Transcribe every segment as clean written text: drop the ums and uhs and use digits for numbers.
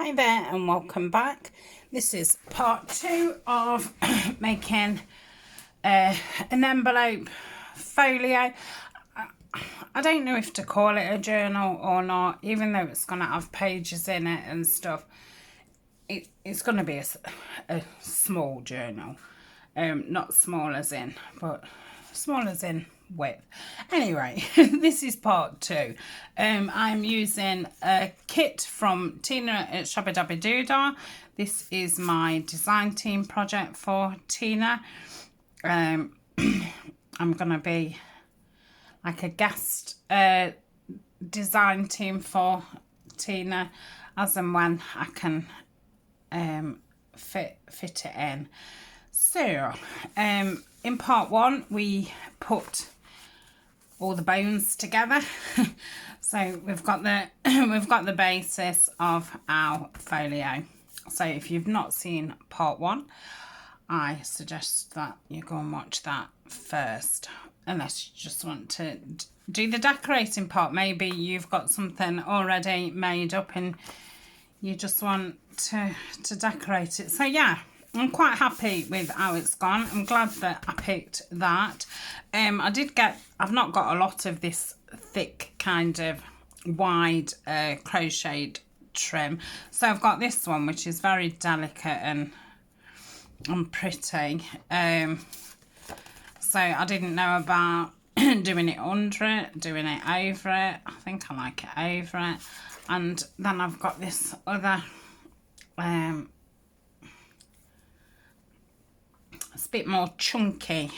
Hi there and welcome back. This is part 2 of making an envelope folio. I don't know if to call it a journal or not, even though it's going to have pages in it and stuff. It's going to be a small journal. Not small as in, but small as in width. Anyway, this is part 2. I'm using a kit from Tina at Shabbydabbydoodah. This is my design team project for Tina. I'm gonna be like a guest design team for Tina as and when I can fit it in. So in part 1 we put all the bones together. So we've got the basis of our folio. So if you've not seen part 1, I suggest that you go and watch that first, unless you just want to do the decorating part. Maybe you've got something already made up and you just want to decorate it. So yeah, I'm quite happy with how it's gone. I'm glad that I picked that. I've not got a lot of this thick kind of wide crocheted trim. So I've got this one, which is very delicate and pretty. So I didn't know about doing it under it, doing it over it. I think I like it over it. And then I've got this other it's a bit more chunkier.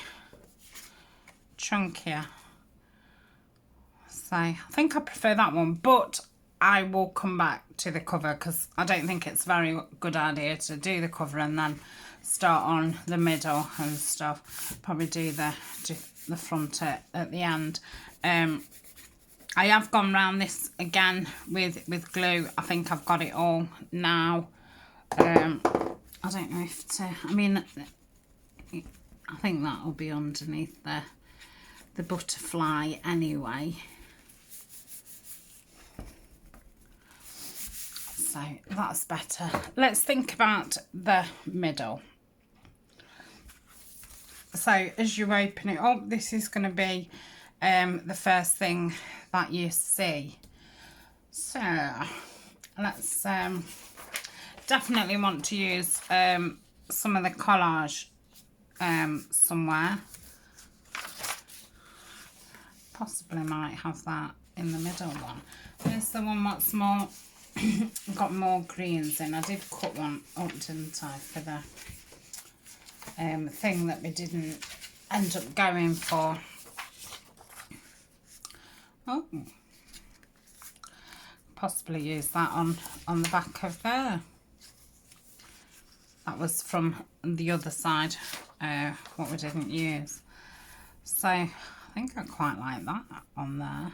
So I think I prefer that one, but I will come back to the cover because I don't think it's a very good idea to do the cover and then start on the middle and stuff. Probably do the front at the end. I have gone round this again with glue. I think I've got it all now. I don't know if to, I mean, I think that will be underneath the butterfly anyway. So that's better. Let's think about the middle. So as you open it up, this is going to be the first thing that you see. So let's definitely want to use some of the collage somewhere. Possibly might have that in the middle one. There's the one that's more got more greens in. I did cut one up, didn't I, for the thing that we didn't end up going for. Oh, possibly use that on the back of there. That was from the other side, what we didn't use. So I think I quite like that on there.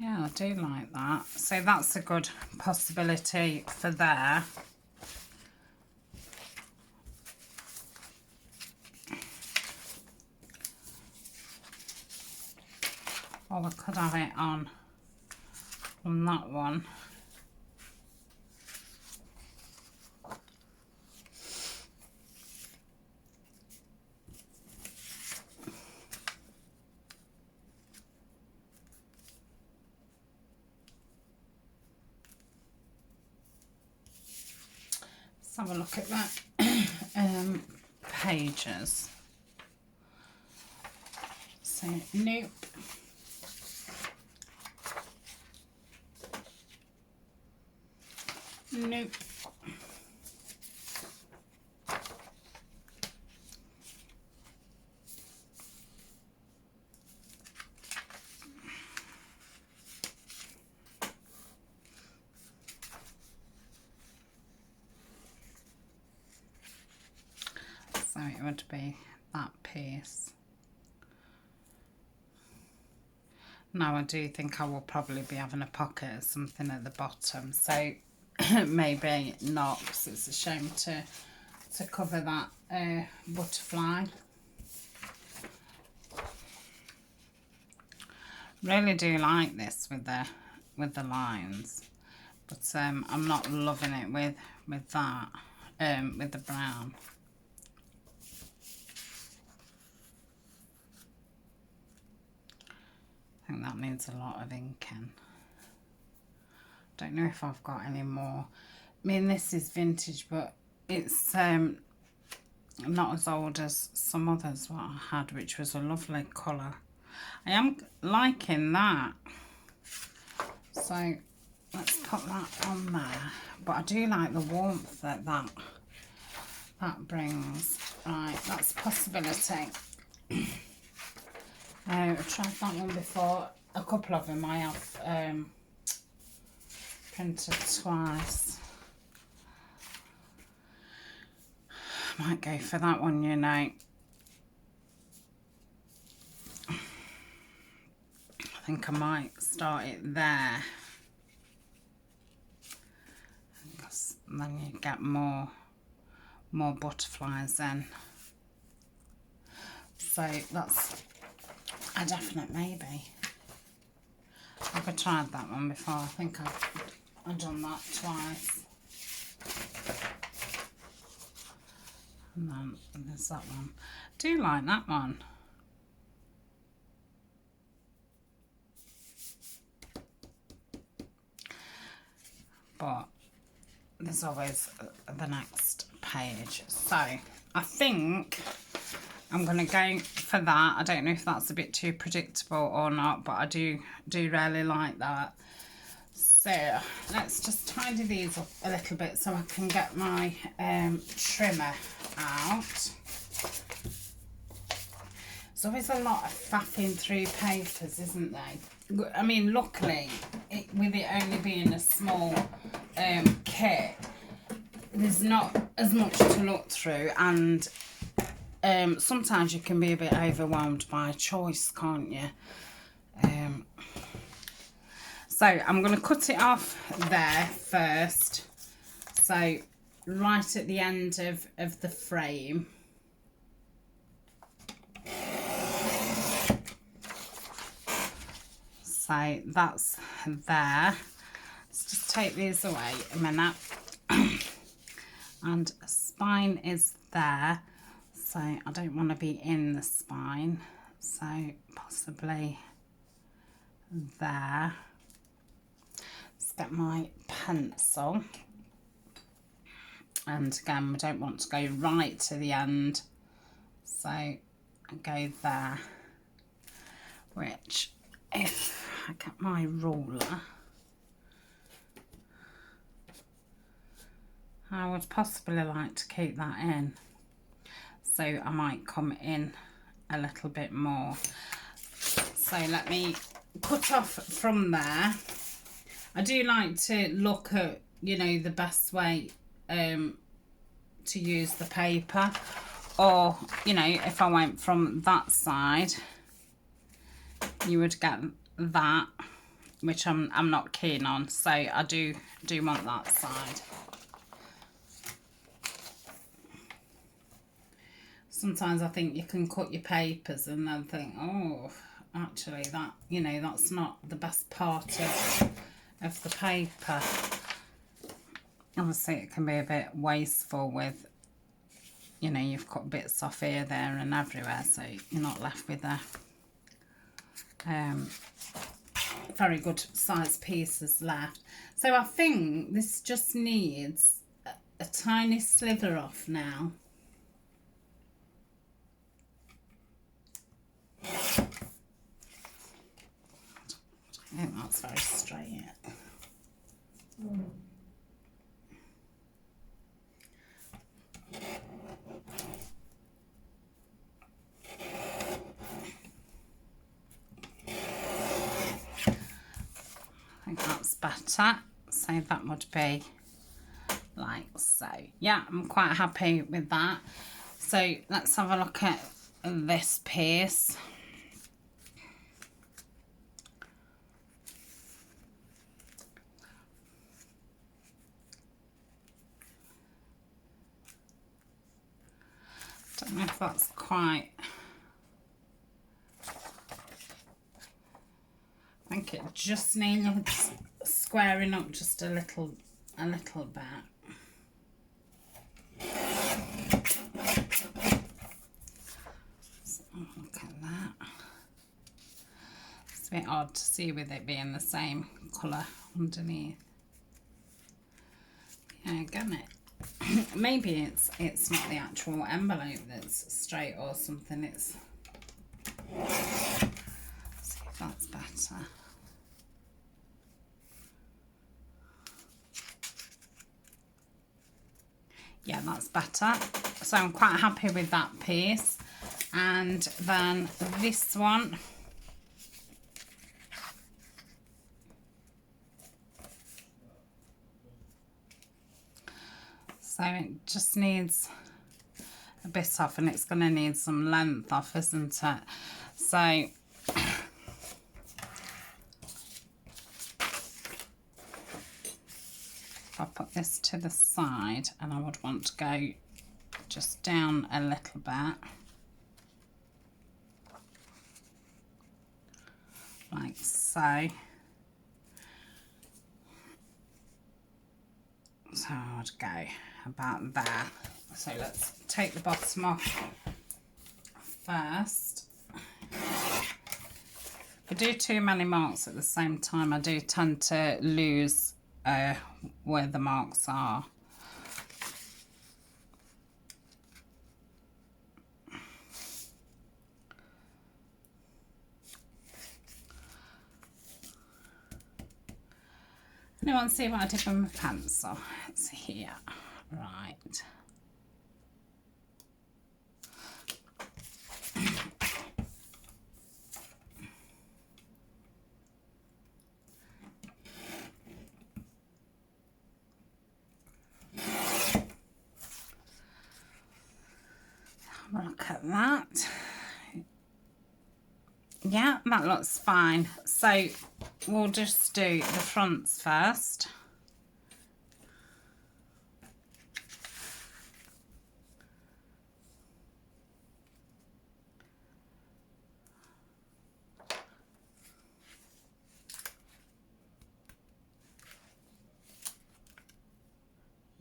Yeah, I do like that. So that's a good possibility for there. Or we could have it on that one. Have a look at that. Pages. So nope. Nope. So it would be that piece. Now I do think I will probably be having a pocket or something at the bottom, so maybe not, because it's a shame to cover that butterfly. Really do like this with the lines, but I'm not loving it with that with the brown. I think that needs a lot of ink in. Don't know if I've got any more. I mean, this is vintage, but it's not as old as some others what I had, which was a lovely colour. I am liking that, so let's put that on there. But I do like the warmth that brings. Right, that's a possibility. I've tried that one before. A couple of them I have printed twice. Might go for that one, you know. I think I might start it there. Because then you get more butterflies then. So that's a definite maybe. I've tried that one before. I think I've done that twice. And then there's that one. I do like that one. But there's always the next page. So I think I'm going to go for that. I don't know if that's a bit too predictable or not, but I do really like that. So let's just tidy these up a little bit so I can get my trimmer out. There's always a lot of faffing through papers, isn't there? I mean, luckily, with it only being a small kit, there's not as much to look through, and sometimes you can be a bit overwhelmed by choice, can't you? So I'm going to cut it off there first. So right at the end of the frame. So that's there. Let's just take these away a minute. And spine is there. So I don't want to be in the spine. So possibly there. Let's get my pencil. And again, we don't want to go right to the end. So I go there. Which, if I get my ruler, I would possibly like to keep that in. So I might come in a little bit more. So let me cut off from there. I do like to look at, you know, the best way to use the paper, or, you know, if I went from that side, you would get that, which I'm not keen on. So I do want that side. Sometimes I think you can cut your papers and then think, oh, actually that, you know, that's not the best part of the paper. Obviously it can be a bit wasteful with, you know, you've cut bits off here, there and everywhere, so you're not left with a very good sized pieces left. So I think this just needs a tiny sliver off now. I think that's very straight. I think that's better. So that would be like so. Yeah, I'm quite happy with that. So let's have a look at this piece. Don't know if that's quite think it just needs squaring up just a little bit. So, look at that. It's a bit odd to see with it being the same colour underneath. Yeah, get it. Maybe it's not the actual envelope that's straight or something. It's, let's see if that's better. Yeah, that's better. So I'm quite happy with that piece. And then this one. So it just needs a bit off, and it's going to need some length off, isn't it? So if I put this to the side, and I would want to go just down a little bit. Like so. So I would go about there. So let's take the bottom off first. If I do too many marks at the same time, I do tend to lose where the marks are. Anyone see what I did with my pencil? It's here. Right. Have a look at that. Yeah, that looks fine. So we'll just do the fronts first.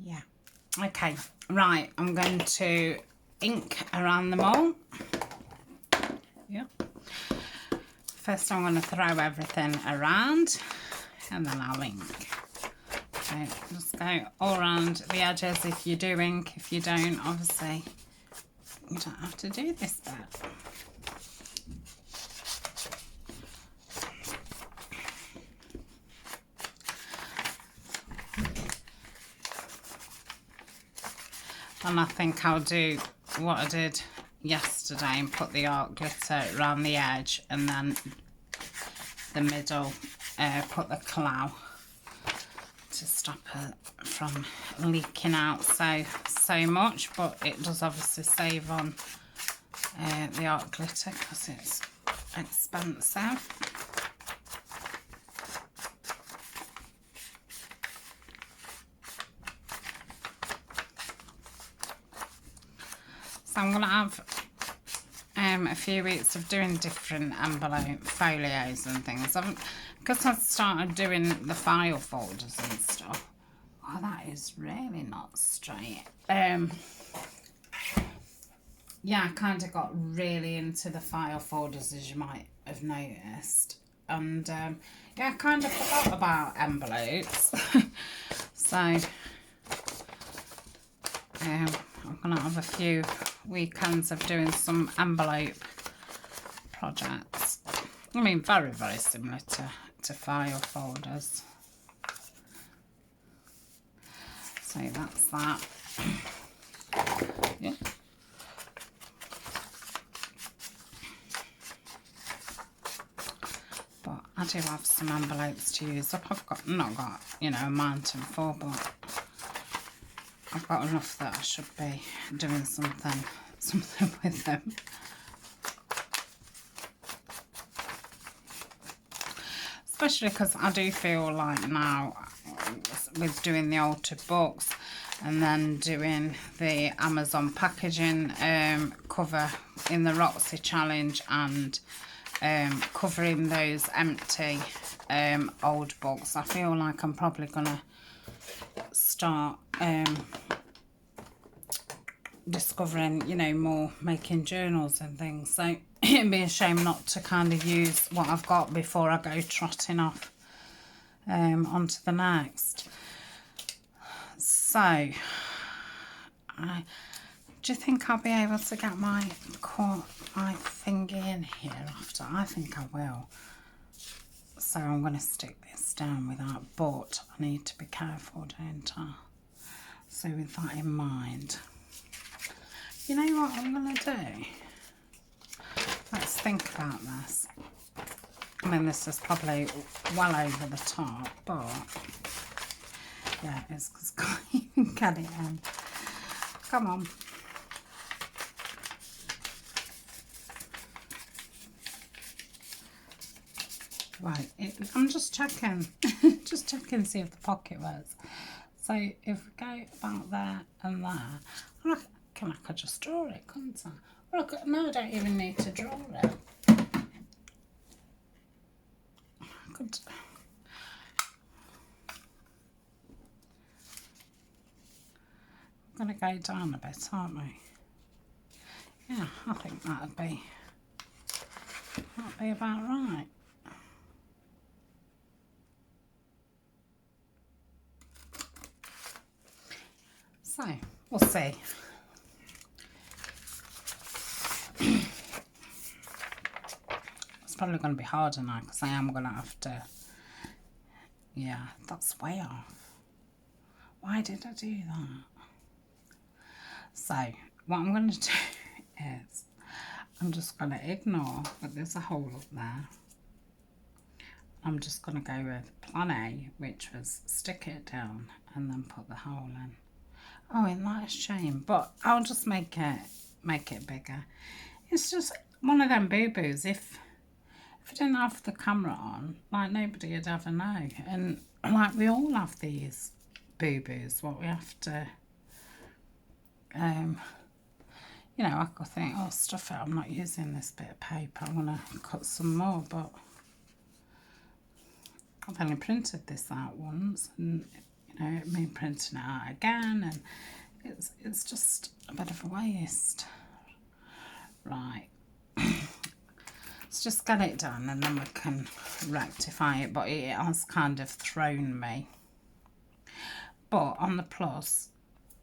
Yeah. Okay, right, I'm going to ink around them all. Yeah. First I'm going to throw everything around and then I'll ink. So just go all around the edges if you do ink. If you don't, obviously you don't have to do this bit. And I think I'll do what I did yesterday and put the art glitter around the edge, and then the middle put the clow to stop it from leaking out so much, but it does obviously save on the art glitter because it's expensive. So I'm going to have a few weeks of doing different envelope folios and things. Because I've started doing the file folders and stuff. Oh, that is really not straight. Yeah, I kind of got really into the file folders, as you might have noticed. And yeah, I kind of forgot about envelopes. So I'm going to have a few weekends of doing some envelope projects. I mean, very, very similar to file folders. So that's that. Yeah. But I do have some envelopes to use up. I've not got, you know, a mountain full, but I've got enough that I should be doing something with them. Especially because I do feel like now, with doing the altered books and then doing the Amazon packaging cover in the Roxy challenge, and covering those empty old books. I feel like I'm probably gonna start discovering, you know, more making journals and things, so it'd be a shame not to kind of use what I've got before I go trotting off onto the next. So do you think I'll be able to get my thing in here after? I think I will. So I'm going to stick this down with that, but I need to be careful, don't I? So with that in mind, you know what I'm going to do? Let's think about this. I mean, this is probably well over the top, but yeah, it's because I can't even get it in. Come on. Right, I'm just checking, just checking to see if the pocket works. So if we go about there and there, I could just draw it, couldn't I? Well, no, I don't even need to draw it. I could. We're going to go down a bit, aren't we? Yeah, I think that'd be about right. So, we'll see. It's probably going to be harder now because I am going to have to... Yeah, that's way off. Why did I do that? So, what I'm going to do is I'm just going to ignore that there's a hole up there. I'm just going to go with plan A, which was stick it down and then put the hole in. Oh, isn't that a shame? But I'll just make it bigger. It's just one of them boo-boos. If I didn't have the camera on, like, nobody would ever know. And like, we all have these boo-boos. What we have to, you know, I could think, oh, stuff it. I'm not using this bit of paper. I'm gonna cut some more, but I've only printed this out once, and you know, it means printing it out again, and it's just a bit of a waste. Right. Let's just get it done and then we can rectify it, but it has kind of thrown me. But on the plus,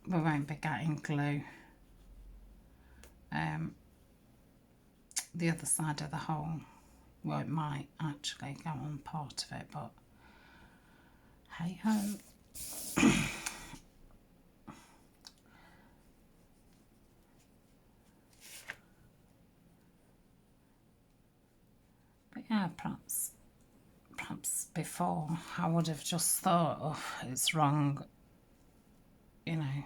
we won't be getting glue the other side of the hole. Well, it might actually go on part of it, but hey ho. But yeah, perhaps before I would have just thought, oh, it's wrong, you know,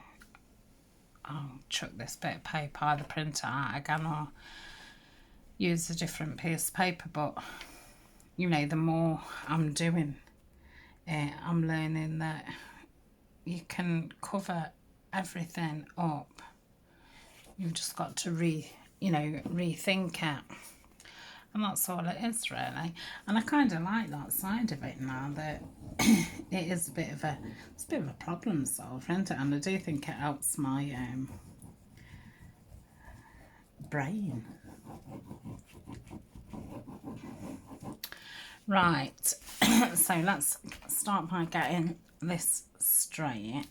I'll chuck this bit of paper, either print it out again or use a different piece of paper. But you know, the more I'm doing it, I'm learning that you can cover everything up. You've just got to rethink it. And that's all it is, really. And I kind of like that side of it now, that it is a bit of a problem solver, isn't it? And I do think it helps my brain. Right, so let's start by getting this straight.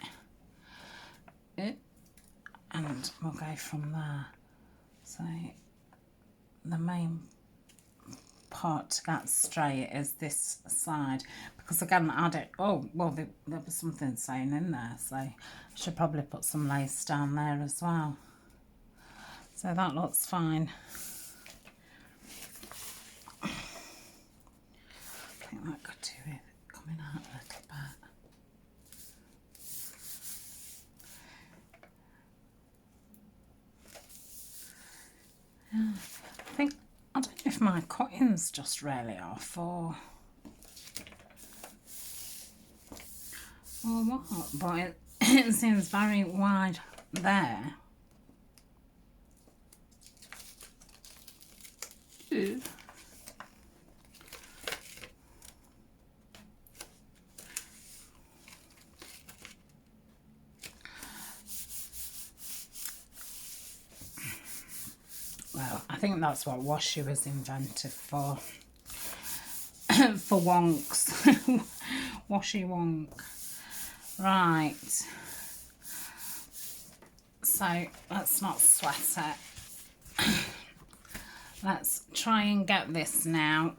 And we'll go from there. So the main part to get straight is this side, because again I don't, oh well, there was something saying in there, so I should probably put some lace down there as well. So that looks fine. I think that could do it coming out a little bit. Yeah, I don't know if my cutting's just really off or what, but it seems very wide there. Ew. I think that's what washi was invented for. For wonks. Washi wonk. Right. So let's not sweat it. Let's try and get this now.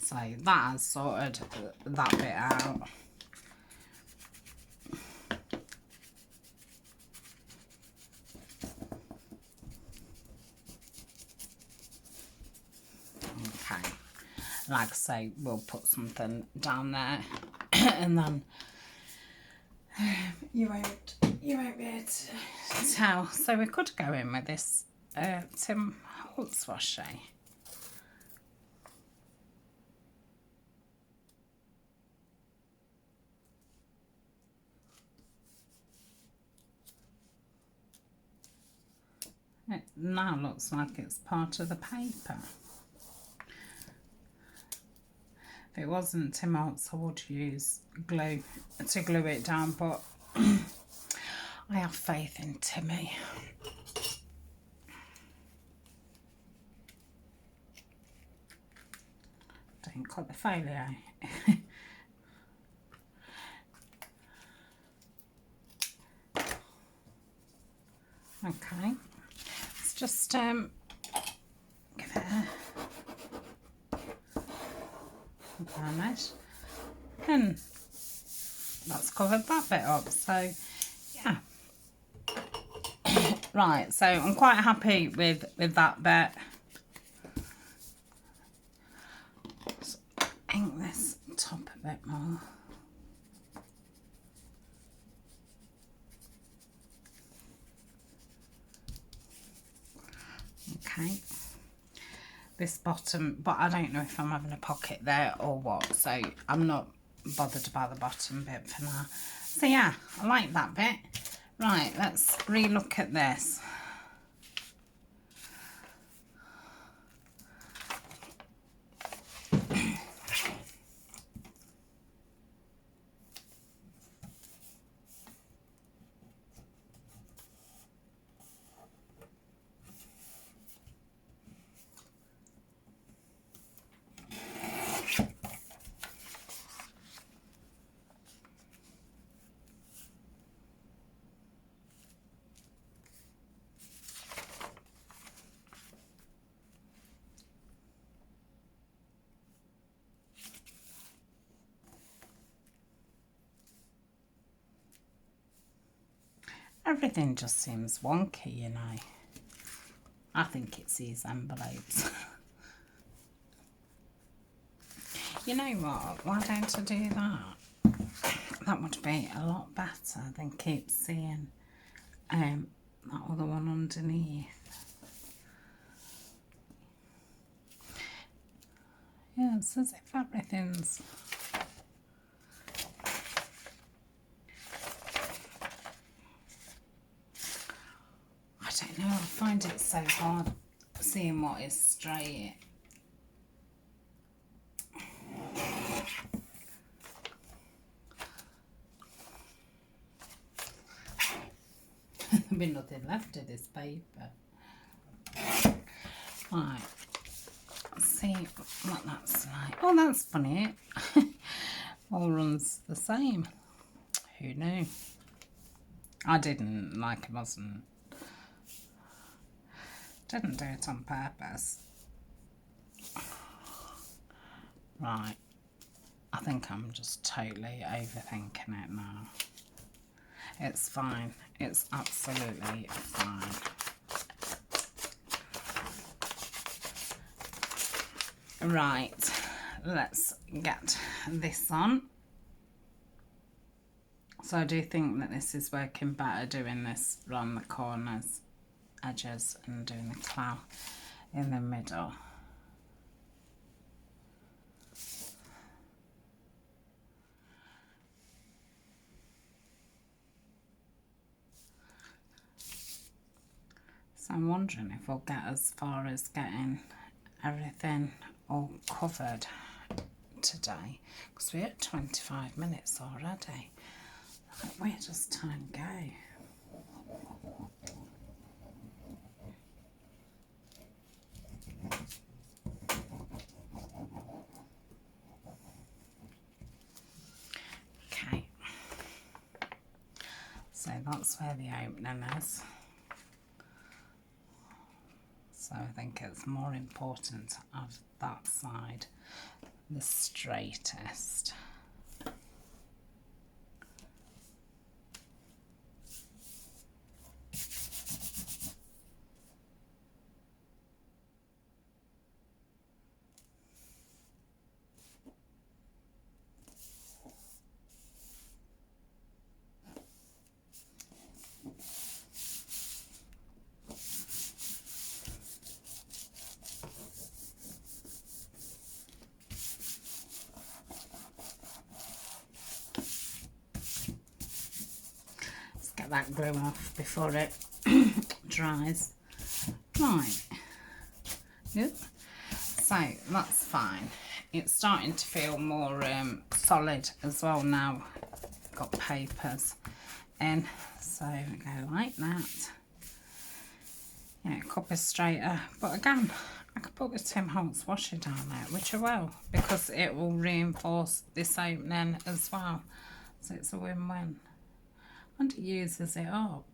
So that has sorted that bit out. Okay, like I say, we'll put something down there and then you won't be able to tell. So we could go in with this Tim Holtz washi. It now looks like it's part of the paper. If it wasn't Tim Holtz, I would use glue to glue it down, but I have faith in Timmy. Don't cut the folio. Okay. Just give it a varnish, and that's covered that bit up. So yeah, right. So I'm quite happy with that bit. Just ink this top a bit more. Okay, this bottom, but I don't know if I'm having a pocket there or what, so I'm not bothered about the bottom bit for now. So yeah, I like that bit. Right, let's re-look at this. Everything just seems wonky, you know. I think it's these envelopes. You know what? Why don't I do that? That would be a lot better than keep seeing that other one underneath. Yeah, it's as if everything's... I don't know, I find it so hard seeing what is straight. There'll be nothing left of this paper. Right, let's see what that's like. Oh, that's funny. All runs the same. Who knew? I didn't, like, it wasn't. Didn't do it on purpose. Right. I think I'm just totally overthinking it now. It's fine. It's absolutely fine. Right. Let's get this on. So I do think that this is working better, doing this around the corners, edges, and doing the cloud in the middle. So I'm wondering if we'll get as far as getting everything all covered today, because we're at 25 minutes already. Where does time go? Okay, so that's where the opening is. So I think it's more important of that side, the straightest. That glue off before it dries. Right, good. So that's fine. It's starting to feel more solid as well now. Got papers in, so we go like that. Yeah, it could be straighter, but again, I could put the Tim Holtz washi down there, which I will, because it will reinforce this opening as well. So it's a win-win. And it uses it up.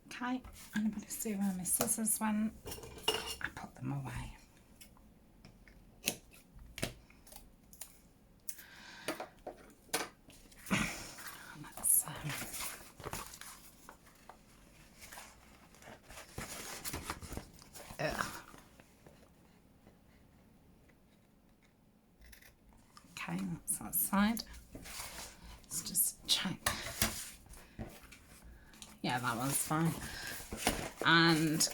Okay, anybody see where my scissors went? I put them away. Let's okay, that's that side. Let's just check. Yeah, that one's fine. And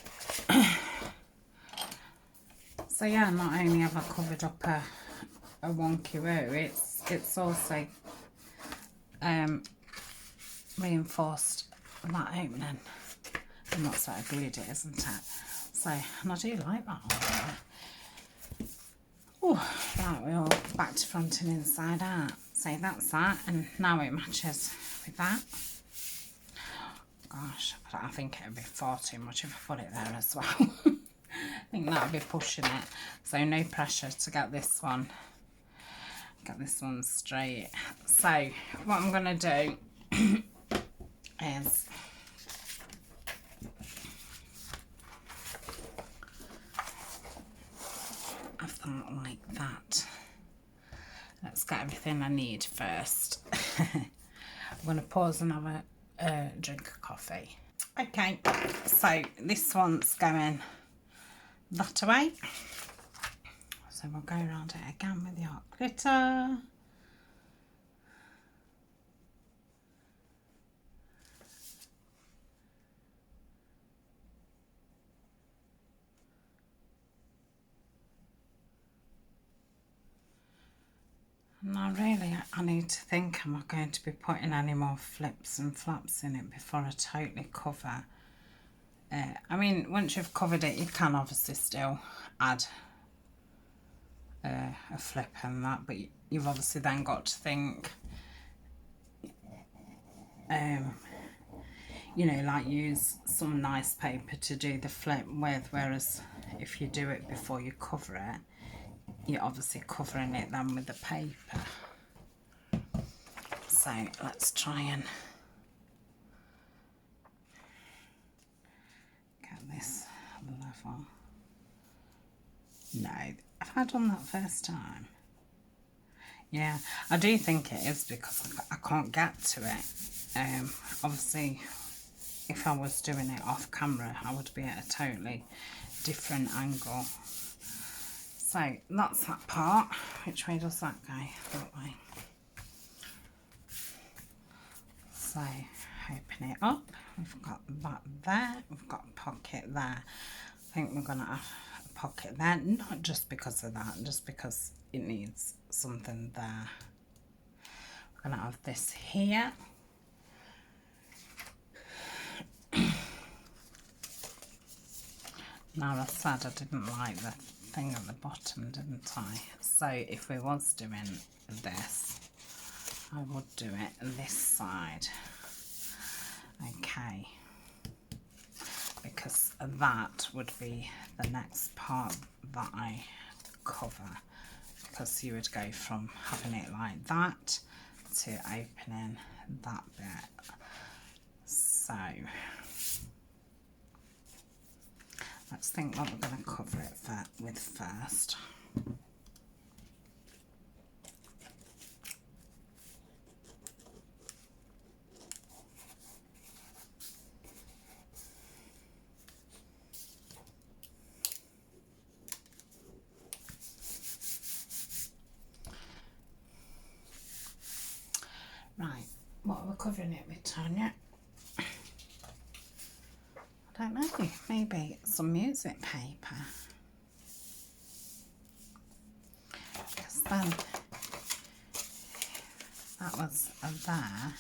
so yeah, not only have I covered up a wonky row, it's also reinforced that opening. And that's what I glued it, isn't it? So, and I do like that. Oh, right, we're all back to front and inside out. So that's that, and now it matches with that. Gosh, I think it would be far too much if I put it there as well. I think that would be pushing it. So no pressure to get this one straight. So what I'm going to do is have that like that. Let's get everything I need first. I'm going to pause and have a drink of coffee. Okay, so this one's going that way. So we'll go around it again with the art glitter. Now really I need to think, am I going to be putting any more flips and flaps in it before I totally cover? I mean, once you've covered it, you can obviously still add a flip and that, but you've obviously then got to think, you know, like use some nice paper to do the flip with, whereas if you do it before you cover it, you're obviously covering it then with the paper. So let's try and get this level. No, have I done that first time? Yeah, I do think it is because I can't get to it. Obviously, if I was doing it off camera, I would be at a totally different angle. So that's that part. Which way does that go? That way. So open it up. We've got that there. We've got a pocket there. I think we're going to have a pocket there, not just because of that, just because it needs something there. We're going to have this here. Now I said I didn't like the thing at the bottom, didn't I? So if we was doing this, I would do it this side. Okay. Because that would be the next part that I cover. Because you would go from having it like that to opening that bit. So let's think what we're going to cover it with first. Right, what are we covering it with, Tania? I don't know, maybe some music paper. Because then that was there,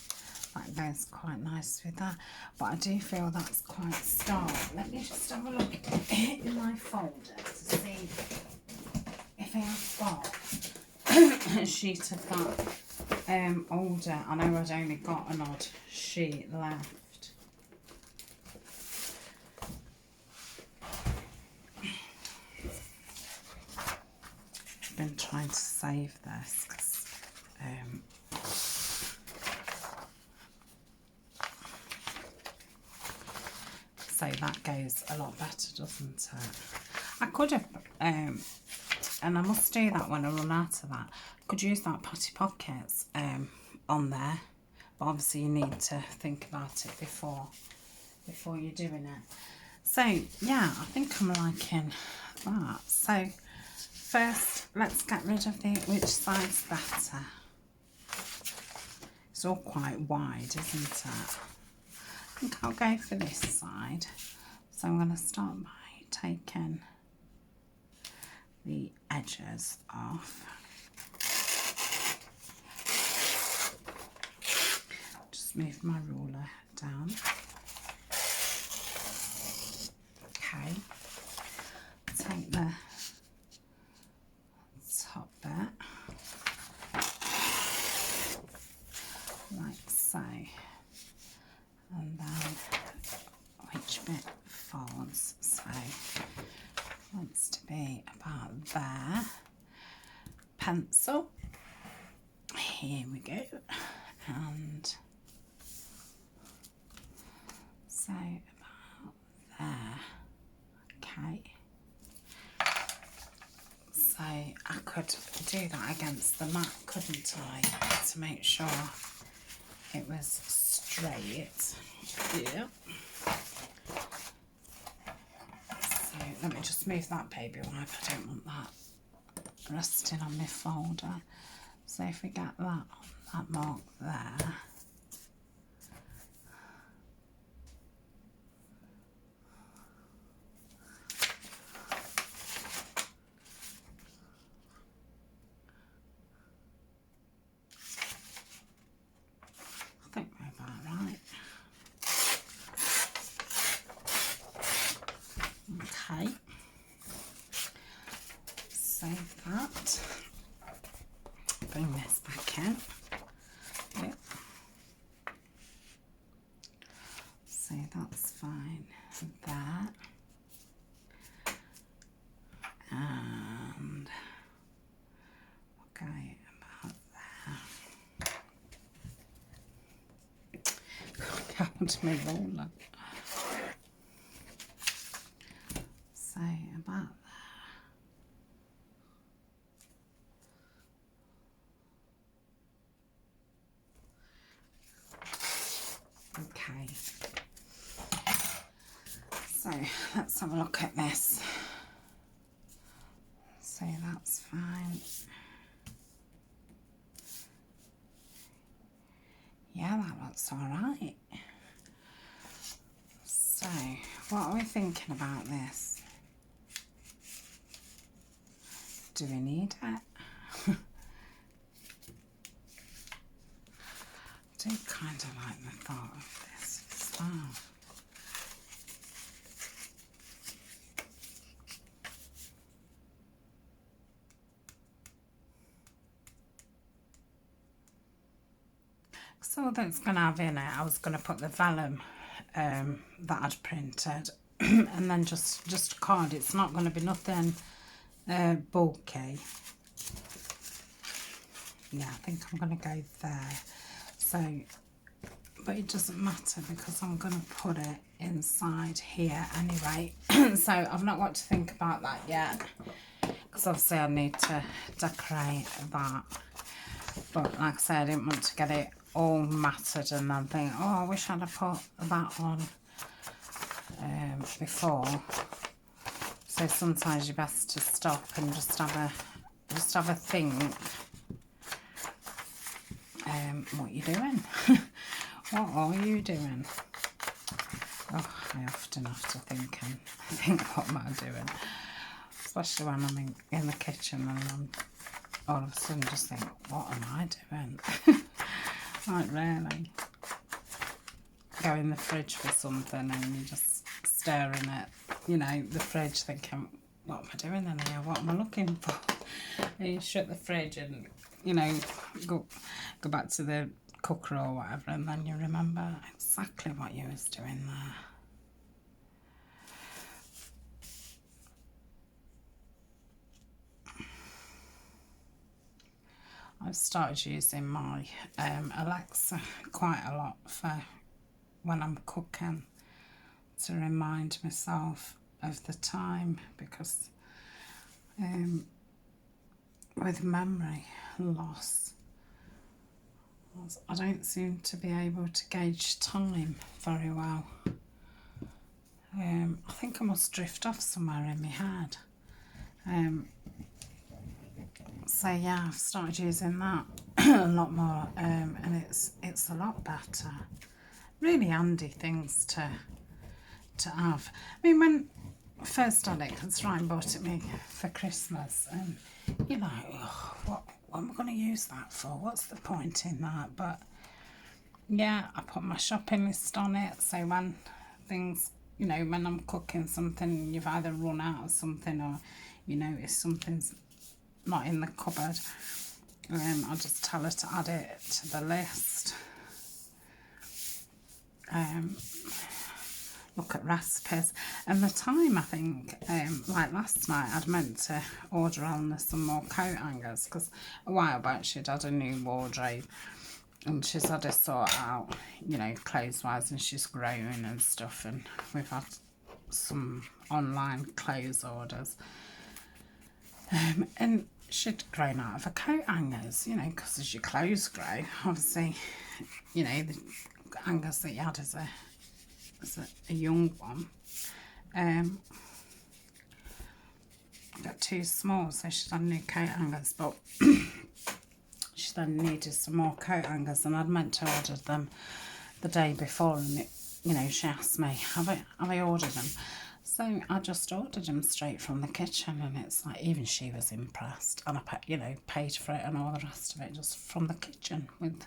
that goes quite nice with that. But I do feel that's quite stark. Let me just have a look in my folder to see if I have got a sheet of that older. I know I'd only got an odd sheet left. I've been trying to save this because so that goes a lot better, doesn't it? I could have and I must do that when I run out of that. I could use that Patty Pockets on there, but obviously you need to think about it before you're doing it. So yeah, I think I'm liking that. So first, let's get rid of which side's better. It's all quite wide, isn't it? I think I'll go for this side. So I'm going to start by taking the edges off. Just move my ruler down. Okay. Take the top bit, like so, and then which bit folds. So wants to be about there. Pencil. Here we go. And so about there. Okay. So I could do that against the mat, couldn't I? To make sure it was straight. Yeah. So let me just move that baby wipe. I don't want that resting on my folder. So if we get that on that mark there. I think we're about right. Okay. Save that. Bring this back in. Yep. So that's fine there. And okay, about there. Count my roller. So about there. Okay. So let's have a look at this. So that's fine. Yeah, that looks all right. So what are we thinking about this? Do we need it? I do kind of like the thought of this as well. So that's going to have in it, I was going to put the vellum that I'd printed and then just a card. It's not going to be nothing bulky. Yeah, I think I'm going to go there. So, but it doesn't matter because I'm going to put it inside here anyway. So I've not got to think about that yet because obviously I need to decorate that. But like I said, I didn't want to get it all matted and then think, oh, I wish I'd have put that on before. So sometimes you're best to stop and just have a think. What you doing? What are you doing? Oh, I often have to think what am I doing? Especially when I'm in the kitchen and I'm all of a sudden just think, what am I doing? Like really. Go in the fridge for something and you're just staring at, you know, the fridge thinking, what am I doing in here? What am I looking for? And you shut the fridge and, you know, go back to the cooker or whatever, and then you remember exactly what you was doing there. I've started using my Alexa quite a lot for when I'm cooking to remind myself of the time, because with memory loss I don't seem to be able to gauge time very well. I think I must drift off somewhere in my head. So yeah, I've started using that a lot more, and it's a lot better. Really handy things to have. I mean, when I first had it, because Ryan bought it me for Christmas, and you're like, oh, what am I going to use that for? What's the point in that? But yeah, I put my shopping list on it, so when things, you know, when I'm cooking something, you've either run out of something or you notice something's not in the cupboard, I'll just tell her to add it to the list. Look at recipes and the time. I think like last night I'd meant to order on some more coat hangers because a while back she'd had a new wardrobe and she's had to sort out, you know, clothes wise, and she's grown and stuff, and we've had some online clothes orders, and she'd grown out of her coat hangers, you know, because as your clothes grow, obviously, you know, the hangers that you had as a young one got too small, so she'd had new coat hangers, but she then needed some more coat hangers, and I'd meant to order them the day before, and it, you know, she asked me, have I ordered them? So I just ordered them straight from the kitchen, and it's like, even she was impressed, and I, you know, paid for it and all the rest of it just from the kitchen with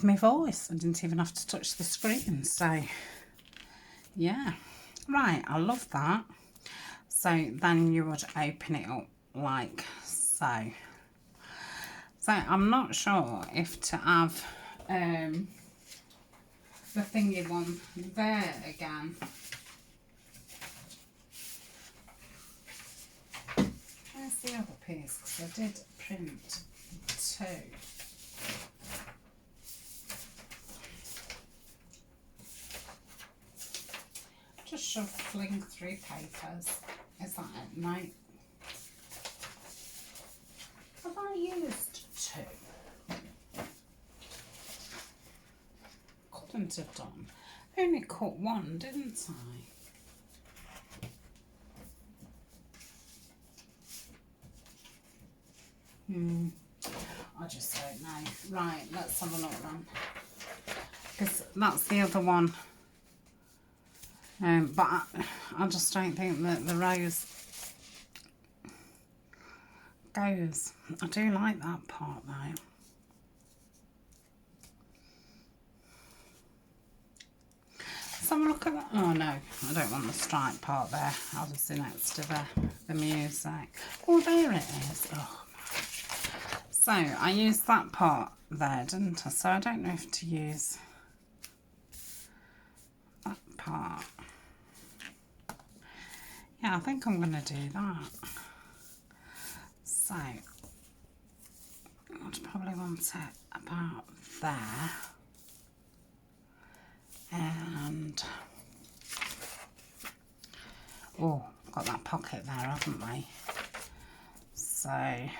my voice. I didn't even have to touch the screen. So yeah, right, I love that. So then you would open it up like so. So I'm not sure if to have the thingy one there again. Where's the other piece? Because I did print two. Just shuffling through papers. Is that it? No. Have I used two? Couldn't have done. I only cut one, didn't I? I just don't know. Right, let's have a look then. Because that's the other one. But I just don't think that the rose goes. I do like that part though. Let's have a look at that. Oh no, I don't want the stripe part there, obviously next to the music. Oh, there it is. Oh, so I used that part there, didn't I? So I don't know if to use that part. Yeah, I think I'm going to do that. So I'd probably want it about there. And oh, got that pocket there, haven't we? So I'm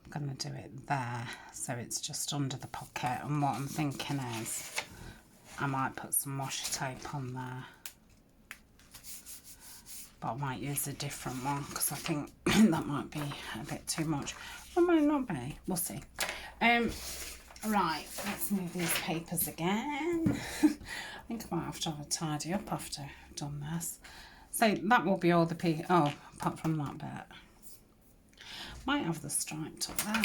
going to do it there, so it's just under the pocket. And what I'm thinking is I might put some washi tape on there, but I might use a different one because I think that might be a bit too much. Or might not be, we'll see. Right, let's move these papers again. I think I might have to have a tidy up after I've done this. So that will be all the oh, apart from that bit. Might have the striped up there,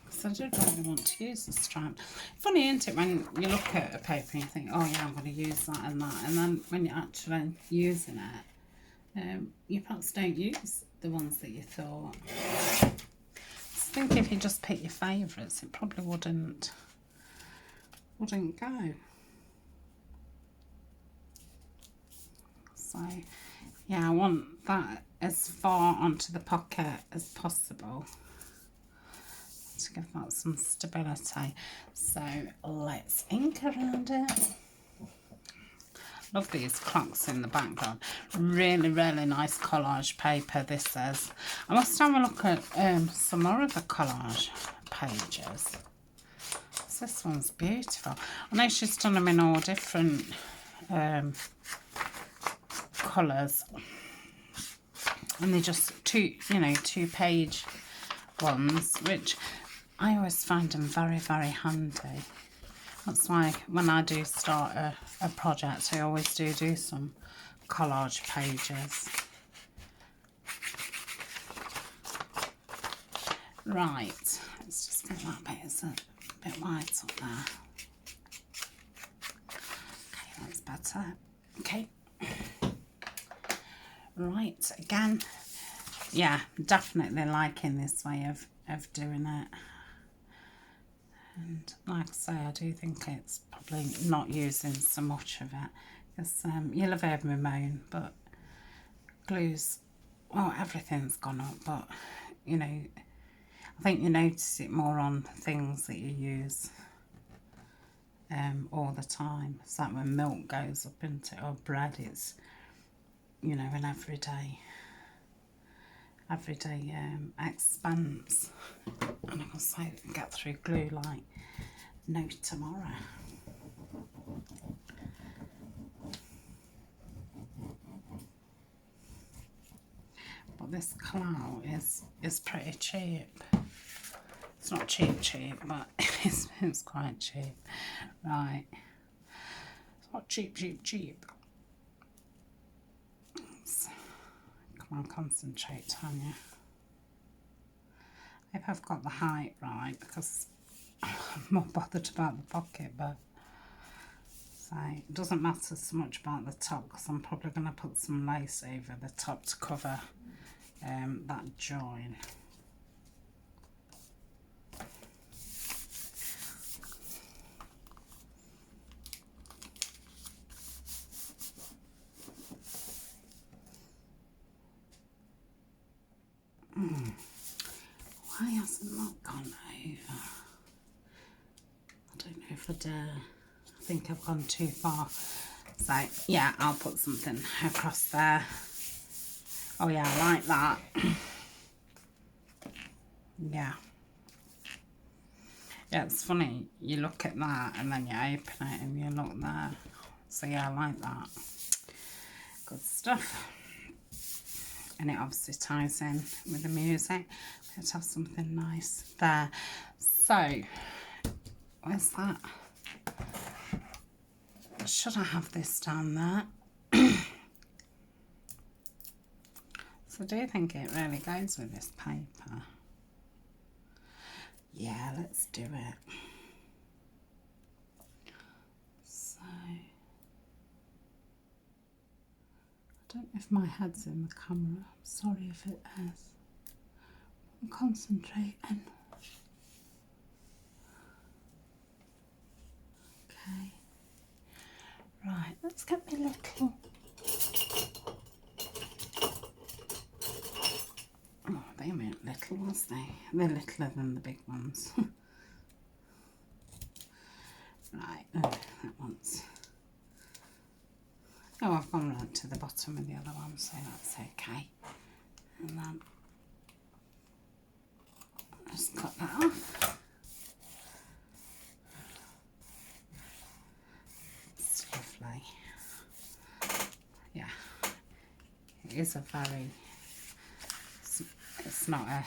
because I did really want to use the stripe. Funny, isn't it, when you look at a paper and you think, oh yeah, I'm going to use that, and then when you're actually using it, you perhaps don't use the ones that you thought. I think if you just pick your favourites, it probably wouldn't go. So yeah, I want that as far onto the pocket as possible to give that some stability. So let's ink around it. Love these clocks in the background. Really, really nice collage paper this is. I must have a look at some more of the collage pages. So this one's beautiful. I know she's done them in all different colours. And they're just two-page ones, which I always find them very, very handy. That's why when I do start a project, I always do some collage pages. Right, let's just get that bit, it's a bit white up there. Okay, that's better. Okay. Right, again, yeah, definitely liking this way of doing it. And like I say, I do think it's probably not using so much of it, because you'll have heard me moan, but glues, well, everything's gone up, but you know, I think you notice it more on things that you use all the time. It's like when milk goes up into it, or bread, it's, you know, an everyday expense. And I can say get through glue like no tomorrow. But this clout is pretty cheap. It's not cheap, but it's quite cheap. Right. It's not cheap. Come on, concentrate, Tanya. I hope I've got the height right, because I'm more bothered about the pocket, but so it doesn't matter so much about the top, because I'm probably going to put some lace over the top to cover that join. Why hasn't that gone over? I don't know if I dare. I think I've gone too far. So yeah, I'll put something across there. Oh yeah, I like that. Yeah. Yeah, it's funny. You look at that and then you open it and you look there. So yeah, I like that. Good stuff. And it obviously ties in with the music. Let's have something nice there. So, where's that? Should I have this down there? So I do think it really goes with this paper. Yeah, let's do it. So, I don't know if my head's in the camera. I'm sorry if it is. I'm concentrating. Okay. Right, let's get me little. Oh, they weren't little, was they? They're littler than the big ones. Right, oh, that one's. Oh, I've gone right to the bottom of the other one, so that's okay. And then just cut that off. It's lovely. Yeah, it is a very. It's not a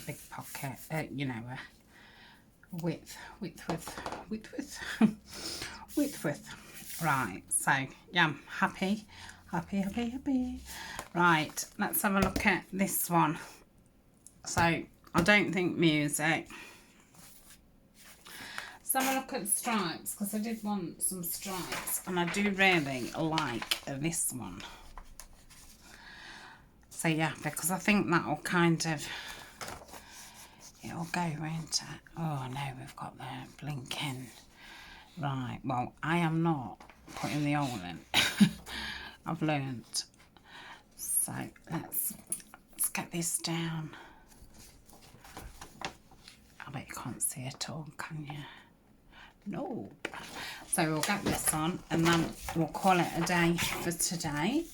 big pocket, you know, a width. Right, so yeah, I'm happy. Right, let's have a look at this one. So I don't think music. Let's have a look at stripes, because I did want some stripes, and I do really like this one. So yeah, because I think that will kind of, it'll go into, oh no, we've got the blinking. Right, well, I am not putting the oil in. I've learnt. So let's get this down. I bet you can't see it all, can you? No. So we'll get this on and then we'll call it a day for today.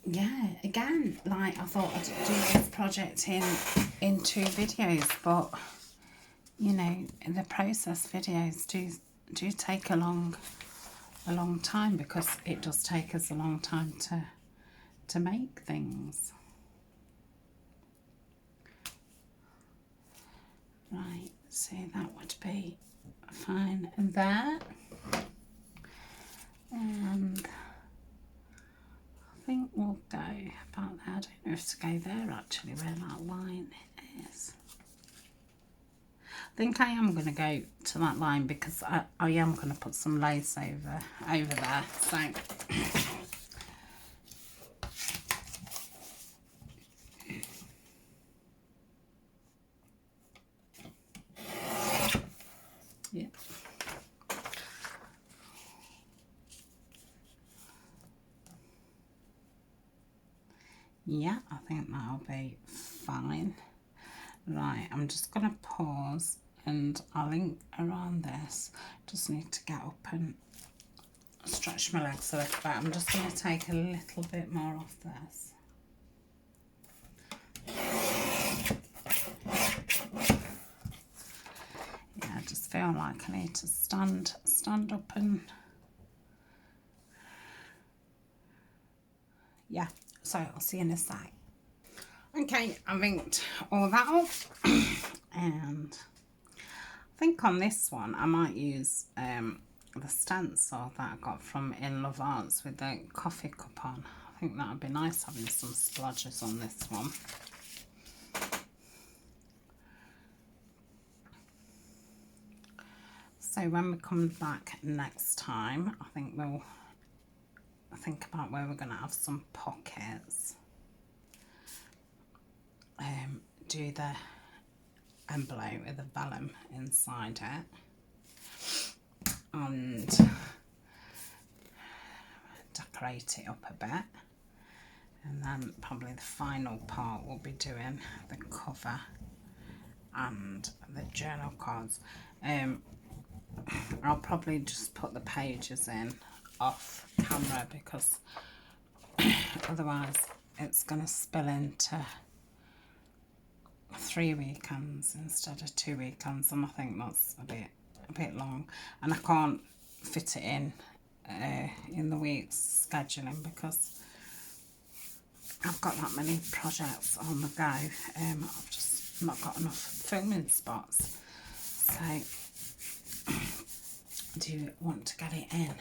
Yeah, again, like I thought I'd do this project in 2 videos, but you know, the process videos do take a long time, because it does take us a long time to make things. Right, so that would be fine there. And I think we'll go about that. I don't know if to go there actually, where that line is. I think I am going to go to that line, because I am going to put some lace over there. So yeah. Yeah, I think that'll be fine. Right, I'm just going to pause and I'll link around this. Just need to get up and stretch my legs a little bit. I'm just going to take a little bit more off this. Yeah, I just feel like I need to stand up and yeah, so I'll see you in a sec. Okay, I've inked all that up and I think on this one I might use the stencil that I got from In Love Arts with the coffee cup on. I think that would be nice having some splodges on this one. So when we come back next time, I think we'll think about where we're going to have some pockets. Do the envelope with the vellum inside it and decorate it up a bit, and then probably the final part will be doing the cover and the journal cards. I'll probably just put the pages in off camera, because otherwise it's going to spill into 3 weekends instead of 2 weekends, and I think that's a bit long, and I can't fit it in the week's scheduling, because I've got that many projects on the go. I've just not got enough filming spots, so I do want to get it in.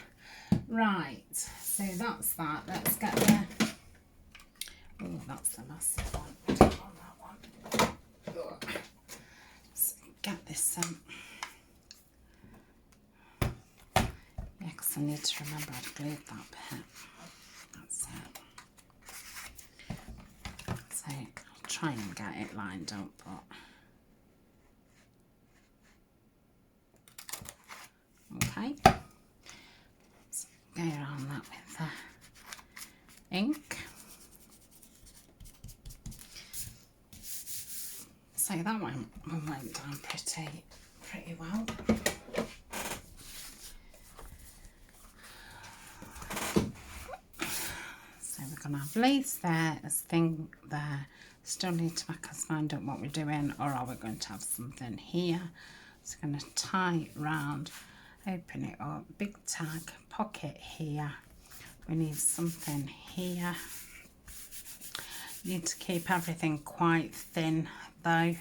Right, So that's that. Let's get the... Oh, that's the massive one. I don't want that one. Ugh. Let's get this... Yeah, because I need to remember I've glued that bit. That's it. So I'll try and get it lined up, but... Okay. So go around that with the ink. So that one went down pretty well. So we're going to have lace there, a thing there. Still need to make us mind up what we're doing, or are we going to have something here? So we're going to tie round, open it up, big tag, pocket here. We need something here. Need to keep everything quite thin though.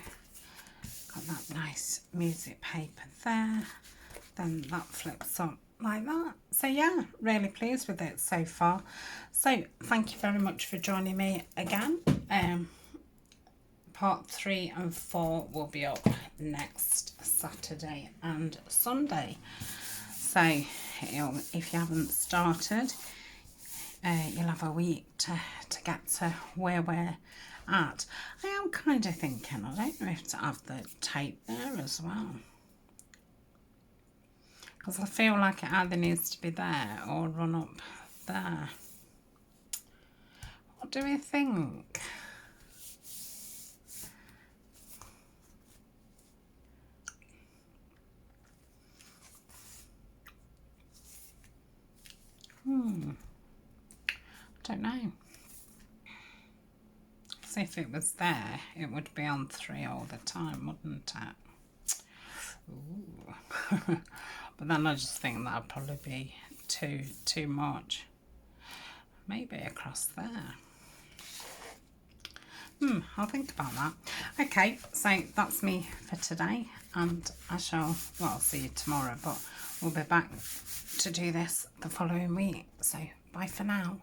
Got that nice music paper there. Then that flips up like that. So yeah, really pleased with it so far. So thank you very much for joining me again. Part 3 and 4 will be up next Saturday and Sunday. So if you haven't started, you'll have a week to get to where we're at. I am kind of thinking, I don't know if to have the tape there as well, because I feel like it either needs to be there or run up there. What do we think? Don't know. So if it was there, it would be on 3 all the time, wouldn't it? Ooh. But then I just think that'd probably be too much. Maybe across there. I'll think about that. Okay, so that's me for today, and I shall, well, I'll see you tomorrow, but we'll be back to do this the following week. So bye for now.